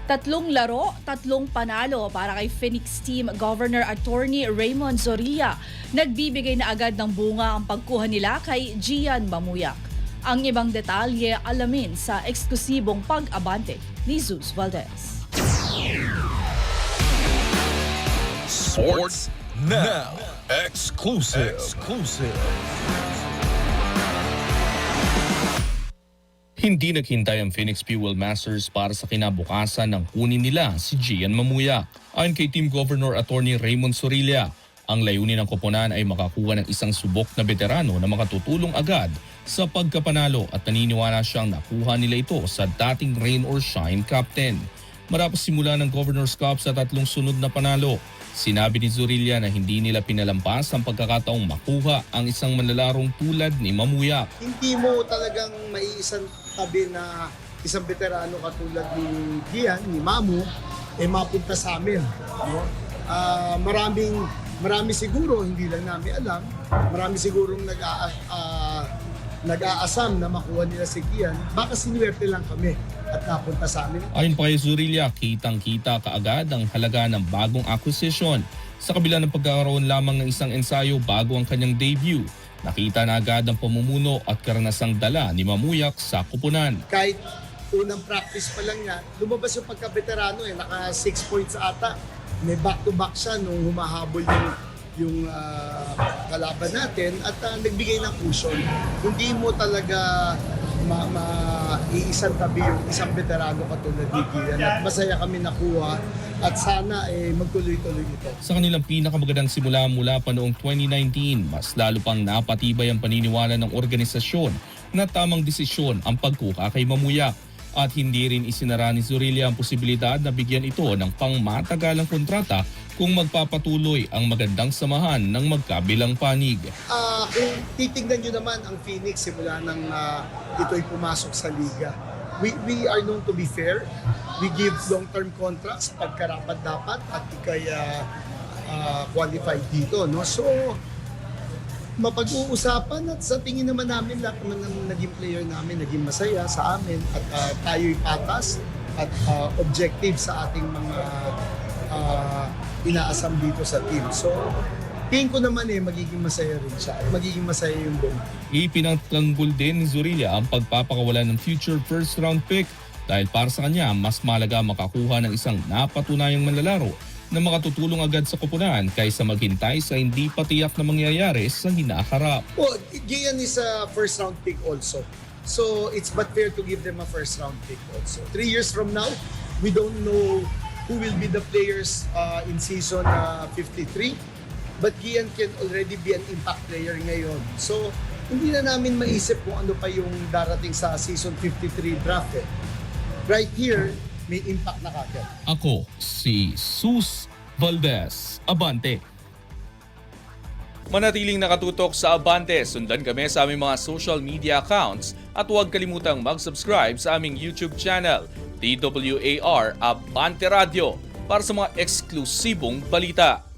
Tatlong laro, tatlong panalo para kay Phoenix Team Governor Attorney Raymond Zorilla. Nagbibigay na agad ng bunga ang pagkuha nila kay Gian Mamuyak. Ang ibang detalye alamin sa eksklusibong pag-abante ni Zeus Valdez. Sports Now Exclusive. Hindi naghintay ang Phoenix Fuel Masters para sa kinabukasan ng kunin nila si Gian Mamuyak. Ayon kay Team Governor Attorney Raymond Zorilla, ang layunin ng koponan ay makakuha ng isang subok na veterano na makatutulong agad sa pagkapanalo at naniniwala siyang nakuha nila ito sa dating rain or shine captain. Matapos simula ng Governor's Cup sa tatlong sunod na panalo, sinabi ni Zorilla na hindi nila pinalampas ang pagkakataong makuha ang isang manlalarong tulad ni Mamuyak. Hindi mo talagang maiisang tabi na isang veterano katulad ni Gian, ni Mamu, mapunta sa amin. No? Marami siguro, hindi lang namin alam, marami sigurong nag-aasam na makuha nila si Gian. Baka sinuwerte lang kami at napunta sa amin. Ayon pa kay Zorilla, kitang-kita kaagad ang halaga ng bagong acquisition. Sa kabila ng pagkakaroon lamang ng isang ensayo bago ang kanyang debut, nakita na agad ang pamumuno at karanasang dala ni Mamuyak sa koponan. Kahit unang practice pa lang niya, lumabas yung pagka-veterano naka 6 points ata. May back-to-back siya nung humahabol yung kalaban natin at nagbigay ng cushion. Hindi mo talaga maiisang tabi yung isang veterano katulad ni Gian. At masaya kami nakuha at sana magtuloy-tuloy ito. Sa kanilang pinakamagandang simula mula pa noong 2019, mas lalo pang napatibay ang paniniwala ng organisasyon na tamang desisyon ang pagkuha kay Mamuyak. At hindi rin isinara ni Zorilla ang posibilidad na bigyan ito ng pangmatagalang kontrata kung magpapatuloy ang magandang samahan ng magkabilang panig. Kung titignan nyo naman ang Phoenix simula nang ito'y pumasok sa liga, we are known to be fair. We give long-term contracts pagkarapat dapat at ikay qualified dito. No? So, mapag-uusapan at sa tingin naman namin lahat naman ng naging player namin naging masaya sa amin at tayo'y patas at objective sa ating mga inaasam dito sa team. So, tingin ko naman magiging masaya rin siya. Magiging masaya yung buong. Ipinagtanggol din ni Zorilla ang pagpapakawala ng future first round pick dahil para sa kanya mas malaga makakuha ng isang napatunayang manlalaro na makatutulong agad sa koponan kaysa maghintay sa hindi patiyak na mangyayari sa hinaharap. Well, Gian is a first round pick also. So it's but fair to give them a first round pick also. 3 years from now, we don't know who will be the players in season 53. But Gian can already be an impact player ngayon. So hindi na namin maisip kung ano pa yung darating sa season 53 draft. Right here, may impact na kagad. Ako si Zeus Valdez, Abante. Manatiling nakatutok sa Abante, sundan kami sa aming mga social media accounts at huwag kalimutang mag-subscribe sa aming YouTube channel, DWAR Abante Radio, para sa mga eksklusibong balita.